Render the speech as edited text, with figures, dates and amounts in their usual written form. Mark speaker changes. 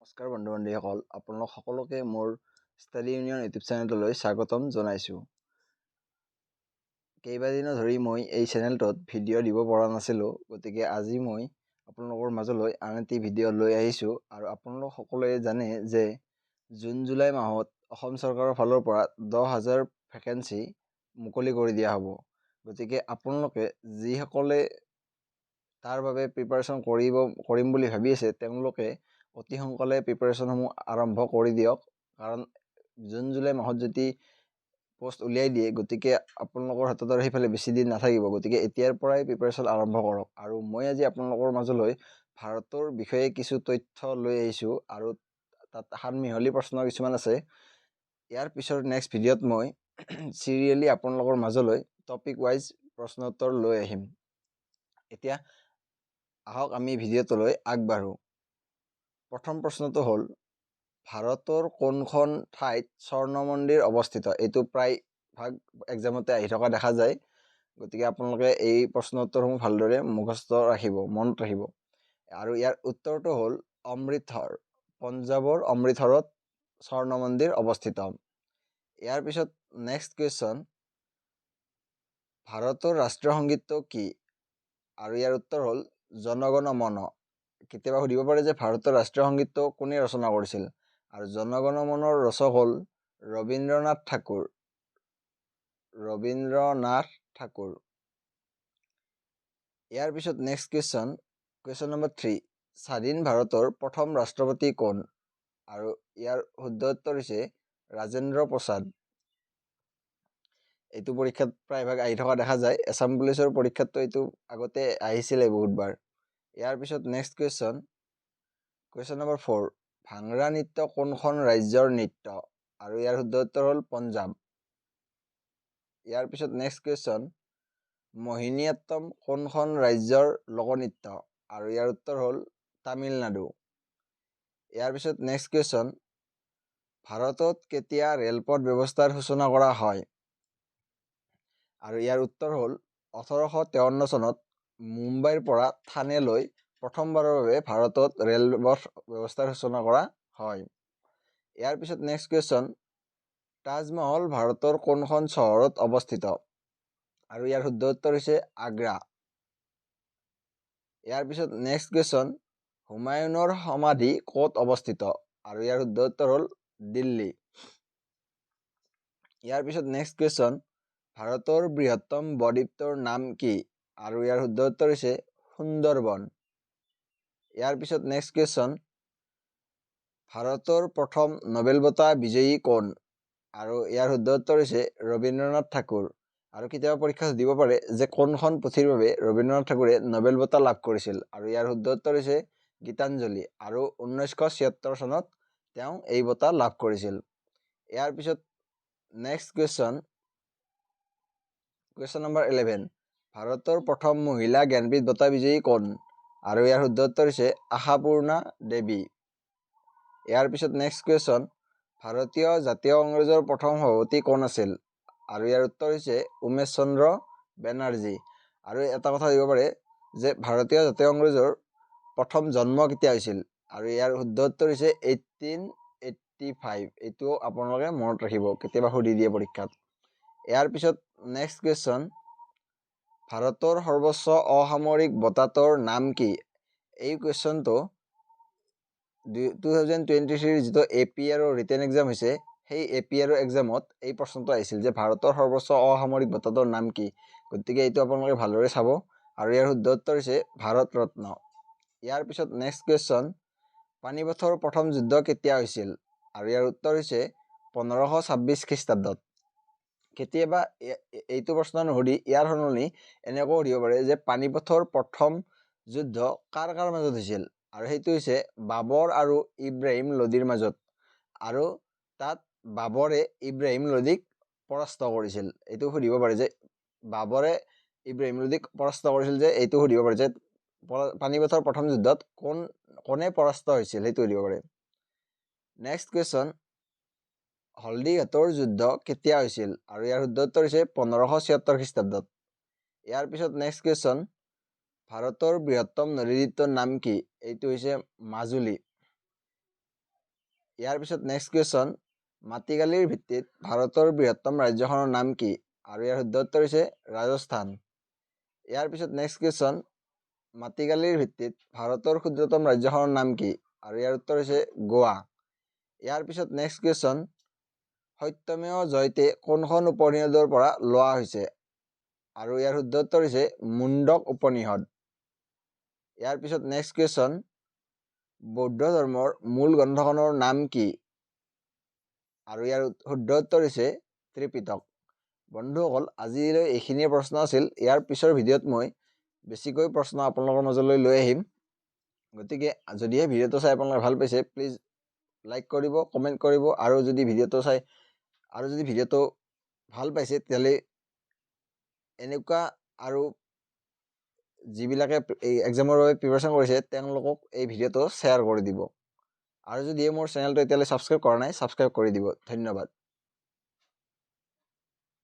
Speaker 1: নমস্কাৰ বন্ধু বান্ধৱীসকল, আপোনালোক সকলোকে মোৰ ষ্টাডি ইউনিয়ন ইউটিউব চেনেলটোলৈ স্বাগতম জনাইছোঁ। কেইবাদিনো ধৰি মই এই চেনেলটোত ভিডিঅ' দিব পৰা নাছিলোঁ, গতিকে আজি মই আপোনালোকৰ মাজলৈ আন এটি ভিডিঅ' লৈ আহিছোঁ। আৰু আপোনালোক সকলোৱে জানে যে জুন জুলাই মাহত অসম চৰকাৰৰ ফালৰ পৰা 10,000 ভেকেঞ্চি মুকলি কৰি দিয়া হ'ব। গতিকে আপোনালোকে যিসকলে তাৰ বাবে প্ৰিপাৰেশ্যন কৰিম বুলি ভাবি আছে তেওঁলোকে অতি সোনকালে প্ৰিপাৰেশ্যনসমূহ আৰম্ভ কৰি দিয়ক। কাৰণ জুন জুলাই মাহত যদি পোষ্ট উলিয়াই দিয়ে, গতিকে আপোনালোকৰ হাতত আৰু সেইফালে বেছি দিন নাথাকিব। গতিকে এতিয়াৰ পৰাই প্ৰিপাৰেশ্যন আৰম্ভ কৰক। আৰু মই আজি আপোনালোকৰ মাজলৈ ভাৰতৰ বিষয়ে কিছু তথ্য লৈ আহিছোঁ, আৰু তাত সানমিহলি প্ৰশ্ন কিছুমান আছে। ইয়াৰ পিছৰ নেক্সট ভিডিঅ'ত মই চিৰিয়েলি আপোনালোকৰ মাজলৈ টপিক ৱাইজ প্ৰশ্ন উত্তৰ লৈ আহিম। এতিয়া আহক আমি ভিডিঅ'টোলৈ আগবাঢ়োঁ। প্ৰথম প্ৰশ্নটো হ'ল, ভাৰতৰ কোনখন ঠাইত স্বৰ্ণ মন্দিৰ অৱস্থিত? এইটো প্ৰায়ভাগ এক্সামতে আহি থকা দেখা যায়। গতিকে আপোনালোকে এই প্ৰশ্ন উত্তৰসমূহ ভালদৰে মুখস্থ ৰাখিব, মনত ৰাখিব। আৰু ইয়াৰ উত্তৰটো হ'ল অমৃতসৰ। পঞ্জাৱৰ অমৃতসৰত স্বৰ্ণ মন্দিৰ অৱস্থিত। ইয়াৰ পিছত নেক্সট কুৱেশ্যন, ভাৰতৰ ৰাষ্ট্ৰীয় সংগীতটো কি? আৰু ইয়াৰ উত্তৰ হ'ল জনগণ মন। কেতিয়াবা সুধিব পাৰে যে ভাৰতৰ ৰাষ্ট্ৰীয় সংগীতটো কোনে ৰচনা কৰিছিল? আৰু জনগণ মনৰ ৰচক হ'ল ৰবীন্দ্ৰনাথ ঠাকুৰ। ইয়াৰ পিছত নেক্সট কুৱেশ্যন নম্বৰ 3, স্বাধীন ভাৰতৰ প্ৰথম ৰাষ্ট্ৰপতি কোন? আৰু ইয়াৰ শুদ্ধ উত্তৰ হৈছে ৰাজেন্দ্ৰ প্ৰসাদ। এইটো পৰীক্ষাত প্ৰায়ভাগ আহি থকা দেখা যায়। আছাম পুলিচৰ পৰীক্ষাতটো এইটো আগতে আহিছিলে বহুতবাৰ। ইয়াৰ পিছত নেক্সট কুৱেশ্যন নম্বৰ 4, ভাংৰা নৃত্য কোনখন ৰাজ্যৰ নৃত্য? আৰু ইয়াৰ শুদ্ধ উত্তৰ হ'ল পঞ্জাৱ। ইয়াৰ পিছত নেক্সট কুৱেশ্যন, মোহিনীঅট্টম কোনখন ৰাজ্যৰ লোকনৃত্য? আৰু ইয়াৰ উত্তৰ হ'ল তামিলনাডু। ইয়াৰ পিছত নেক্সট কুৱেশ্যন, ভাৰতত কেতিয়া ৰেলপথ ব্যৱস্থাৰ সূচনা কৰা হয়? আৰু ইয়াৰ উত্তৰ হ'ল 1853 চনত মুম্বাইৰ পৰা থানেলৈ প্ৰথমবাৰৰ বাবে ভাৰতত ৰেলপথ ব্যৱস্থাৰ সূচনা কৰা হয়। ইয়াৰ পিছত নেক্সট কুৱেশ্যন, তাজমহল ভাৰতৰ কোনখন চহৰত অৱস্থিত? আৰু ইয়াৰ শুদ্ধ উত্তৰ হৈছে আগ্ৰা। ইয়াৰ পিছত নেক্সট কুৱেশ্যন, হুমায়ুনৰ সমাধি ক'ত অৱস্থিত? আৰু ইয়াৰ শুদ্ধ উত্তৰ হ'ল দিল্লী। ইয়াৰ পিছত নেক্সট কুৱেশ্যন, ভাৰতৰ বৃহত্তম বদ্বীপটোৰ নাম কি? আৰু ইয়াৰ শুদ্ধ উত্তৰ হৈছে সুন্দৰবন। ইয়াৰ পিছত নেক্সট কুৱেশ্যন, ভাৰতৰ প্ৰথম নোবেল বঁটা বিজয়ী কোন? আৰু ইয়াৰ শুদ্ধ উত্তৰ হৈছে ৰবীন্দ্ৰনাথ ঠাকুৰ। আৰু কেতিয়াবা পৰীক্ষাত সুধিব পাৰে যে কোনখন পুথিৰ বাবে ৰবীন্দ্ৰনাথ ঠাকুৰে নোবেল বঁটা লাভ কৰিছিল? আৰু ইয়াৰ শুদ্ধ উত্তৰ হৈছে গীতাঞ্জলি। আৰু 1976 চনত তেওঁ এই বঁটা লাভ কৰিছিল। ইয়াৰ পিছত নেক্সট কুৱেশ্যন নম্বৰ 11, ভাৰতৰ প্ৰথম মহিলা জ্ঞানপীঠ বঁটা বিজয়ী কোন? আৰু ইয়াৰ শুদ্ধ উত্তৰ হৈছে আশাপূৰ্ণা দেৱী। ইয়াৰ পিছত নেক্সট কুৱেশ্যন, ভাৰতীয় জাতীয় কংগ্ৰেছৰ প্ৰথম সভাপতি কোন আছিল? আৰু ইয়াৰ উত্তৰ হৈছে উমেশ চন্দ্ৰ বেনাৰ্জী। আৰু এটা কথা দিব পাৰে যে ভাৰতীয় জাতীয় কংগ্ৰেছৰ প্ৰথম জন্ম কেতিয়া হৈছিল? আৰু ইয়াৰ শুদ্ধ উত্তৰ হৈছে 1885। এইটো আপোনালোকে মনত ৰাখিব, কেতিয়াবা সুধি দিয়ে পৰীক্ষাত। ইয়াৰ পিছত নেক্সট কুৱেশ্যন, ভাৰতৰ সৰ্বোচ্চ অসামৰিক বঁটাটোৰ নাম কি? এই কুৱেশ্যনটো 2023 যিটো APR ৰিটেন এক্সাম হৈছে, সেই APR এক্সামত এই প্ৰশ্নটো আহিছিল যে ভাৰতৰ সৰ্বোচ্চ অসামৰিক বঁটাটোৰ নাম কি? গতিকে এইটো আপোনালোকে ভালদৰে চাব। আৰু ইয়াৰ শুদ্ধ উত্তৰ হৈছে ভাৰত ৰত্ন। ইয়াৰ পিছত নেক্সট কুৱেশ্যন, পানিপথৰ প্ৰথম যুদ্ধ কেতিয়া হৈছিল? আৰু ইয়াৰ উত্তৰ হৈছে 1526 খ্ৰীষ্টাব্দত। কেতিয়াবা এইটো প্ৰশ্ন নুসুধি ইয়াৰ সলনি এনেকৈ সুধিব পাৰে যে পানিপথৰ প্ৰথম যুদ্ধ কাৰ কাৰ মাজত হৈছিল? আৰু সেইটো হৈছে বাবৰ আৰু ইব্ৰাহিম লোদীৰ মাজত। আৰু তাত বাবৰে ইব্ৰাহিম লোদীক পৰাস্ত কৰিছিল। এইটো সুধিব পাৰে যে বাবৰে ইব্ৰাহিম লোদীক পৰাস্ত কৰিছিল, যে এইটো সুধিব পাৰে যে পানিপথৰ প্ৰথম যুদ্ধত কোনে পৰাস্ত হৈছিল, সেইটো সুধিব পাৰে। নেক্সট কুৱেশ্যন, হলদিঘাটৰ যুদ্ধ কেতিয়া হৈছিল? আৰু ইয়াৰ শুদ্ধ উত্তৰ হৈছে 1576 খ্ৰীষ্টাব্দত। ইয়াৰ পিছত নেক্সট কুৱেশ্যন, ভাৰতৰ বৃহত্তম নদীদ্বীপটোৰ নাম কি? এইটো হৈছে মাজুলী। ইয়াৰ পিছত নেক্সট কুৱেশ্যন, মাটিকালিৰ ভিত্তিত ভাৰতৰ বৃহত্তম ৰাজ্যখনৰ নাম কি? আৰু ইয়াৰ শুদ্ধ উত্তৰ হৈছে ৰাজস্থান। ইয়াৰ পিছত নেক্সট কুৱেশ্যন, মাটিকালিৰ ভিত্তিত ভাৰতৰ ক্ষুদ্ৰতম ৰাজ্যখনৰ নাম কি? আৰু ইয়াৰ উত্তৰ হৈছে গোৱা। ইয়াৰ পিছত নেক্সট কুৱেশ্যন, সত্যমেৱ জয়তে কোনখন উপনিষদৰ পৰা লোৱা হৈছে? আৰু ইয়াৰ শুদ্ধ উত্তৰ হৈছে মুণ্ডক উপনিষদ। ইয়াৰ পিছত নেক্সট কুৱেশ্যন, বৌদ্ধ ধৰ্মৰ মূল গ্ৰন্থখনৰ নাম কি? আৰু ইয়াৰ শুদ্ধ উত্তৰ হৈছে ত্ৰিপিটক। বন্ধুসকল, আজিলৈ এইখিনিয়ে প্ৰশ্ন আছিল। ইয়াৰ পিছৰ ভিডিঅ'ত মই বেছিকৈ প্ৰশ্ন আপোনালোকৰ মাজলৈ লৈ আহিম। গতিকে যদিহে ভিডিঅ'টো চাই আপোনালোকে ভাল পাইছে, প্লিজ লাইক কৰিব, কমেণ্ট কৰিব, আৰু যদি ভিডিঅ'টো ভাল পাইছে তেতিয়াহ'লে এনেকুৱা আৰু যিবিলাকে এই এক্সামৰ বাবে প্ৰিপাৰেশ্যন কৰিছে তেওঁলোকক এই ভিডিঅ'টো শ্বেয়াৰ কৰি দিব। আৰু যদি মোৰ চেনেলটো এতিয়ালৈ ছাবস্ক্ৰাইব কৰা নাই, ছাবস্ক্ৰাইব কৰি দিব। ধন্যবাদ।